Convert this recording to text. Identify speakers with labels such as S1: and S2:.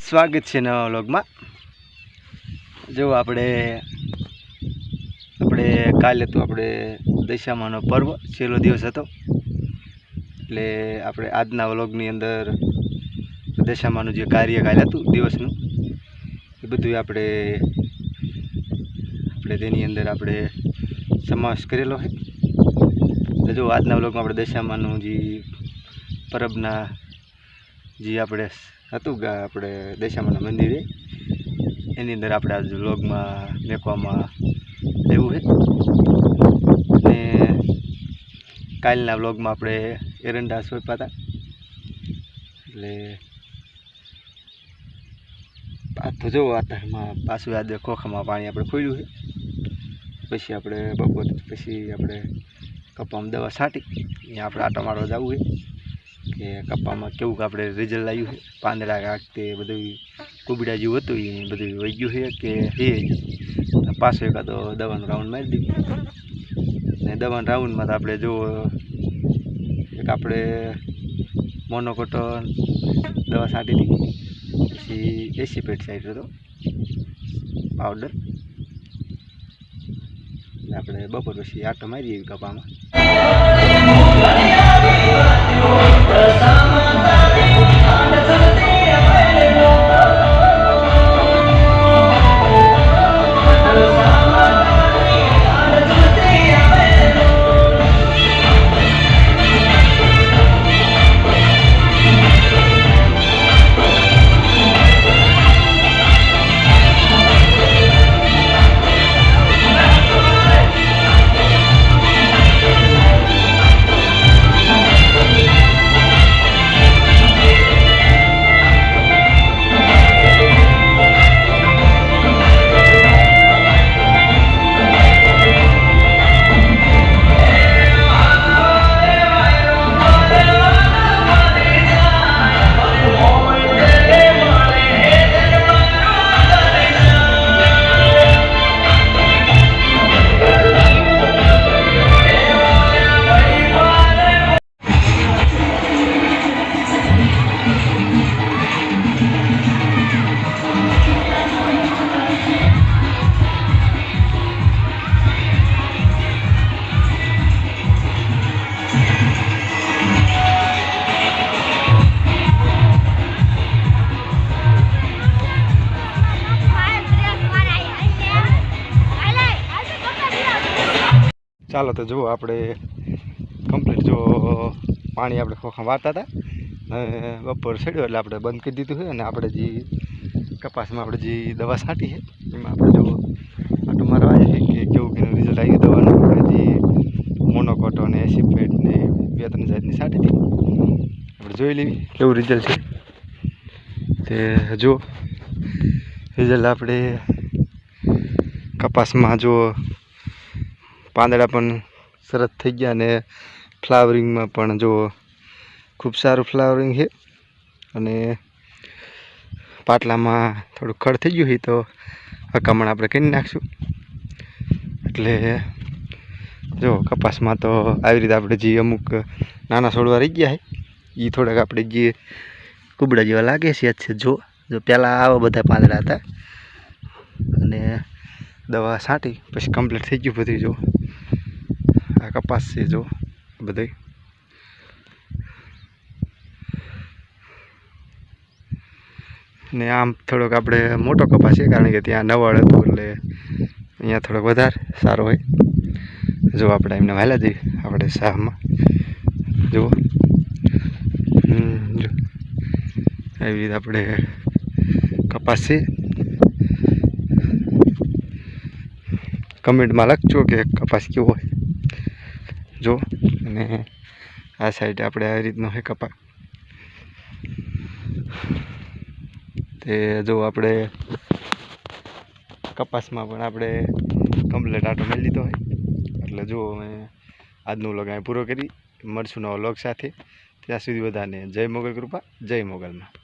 S1: સ્વાગત છે નવા વ્લોગમાં। જો આપણે કાલે તો આપણે દશામાનો પર્વ છેલ્લો દિવસ હતો, એટલે આપણે આજના વ્લોગની અંદર દશામાનું જે કાર્ય કાલે હતું દિવસનું એ બધું આપણે તેની અંદર આપણે સમાવેશ કરેલો છે। એટલે જો આજના વ્લોગમાં આપણે દશામાનું જે પરબના જે આપણે હતું કે આપણે દશામાના મંદિરે એની અંદર આપણે આજ વ્લોગમાં મેકવામાં આવ્યું છે। અને કાલના વ્લોગમાં આપણે એરંડા સોંપ્યા હતા, એટલે આ તો જો વાતાવરણમાં પાછું યાદ ખોખામાં પાણી આપણે ખોલ્યું છે। પછી આપણે બપોર પછી આપણે કપામાં દવા છાંટી અહીંયા આપણે આટો મારવા જવું છે કે કપામાં કેવું કે આપણે રિઝલ્ટ આવ્યું છે, પાંદડા કાઢતે બધું કુબડા જેવું હતું એ બધું વહી ગયું છે કે પાછો એકાદો દવાનો રાઉન્ડ મારી દીધું। અને દવાના રાઉન્ડમાં તો આપણે જો એક આપણે મોનોકોટન દવા છાંટી હતી, પછી એસીપેટ સાઈડ હતો પાવડર, આપણે બપોર પછી આટો મારીએ એવી કપામાં। ચાલો તો જુઓ આપણે કમ્પ્લીટ જો પાણી આપણે ખોખા વારતા હતા, બપોર ચડ્યો એટલે આપણે બંધ કરી દીધું છે। અને આપણે જે કપાસમાં આપણે જે દવા છાંટી છે એમાં આપણે જો આટું મારવા આવ્યા છે કે કેવું કેવું રિઝલ્ટ આવ્યું દવાનું। આપણે જે મોનોકોટો ને એસીપેટ ને 2-3 જાતની છાંટી હતી, આપણે જોઈ લેવી કેવું રિઝલ્ટ છે તે। જો રિઝલ્ટ આપણે કપાસમાં જો પાંદડા પણ સરસ થઈ ગયા અને ફ્લાવરિંગમાં પણ જો ખૂબ સારું ફ્લાવરિંગ છે। અને પાટલામાં થોડું ખડ થઈ ગયું છે તો હકામણ આપણે કરી નાખશું। એટલે જો કપાસમાં તો આવી રીતે આપણે જે અમુક નાના છોડવા રહી ગયા છે એ થોડાક આપણે જે કુબડા જેવા લાગે છે જો પહેલાં આવા બધા પાંદડા હતા, અને દવા છાંટી પછી કમ્પ્લીટ થઈ ગયું બધું। જો આ કપાસ છે જો બધું, ને આમ થોડોક આપણે મોટો કપાસ છે કારણ કે ત્યાં નવાળ હતું એટલે અહીંયા થોડોક વધારે સારો હોય। જો આપણે એમને વહેલા જઈએ આપણે શાહમાં જુઓ, જો એવી રીતે આપણે કપાસ છે। કમેન્ટમાં લખજો કે કપાસ કેવો હોય જો। અને આ સાઈડ આપણે આવી રીતનો છે કપાસ તે જો આપણે કપાસમાં પણ આપણે કમ્પ્લીટ આટો મેળવી લીધો હોય। એટલે જો અમે આજનો વ્લોગ અહીં પૂરો કરી, મળશું નવા વ્લોગ સાથે। ત્યાં સુધી બધાને જય મોગલ કૃપા, જય મોગલમાં।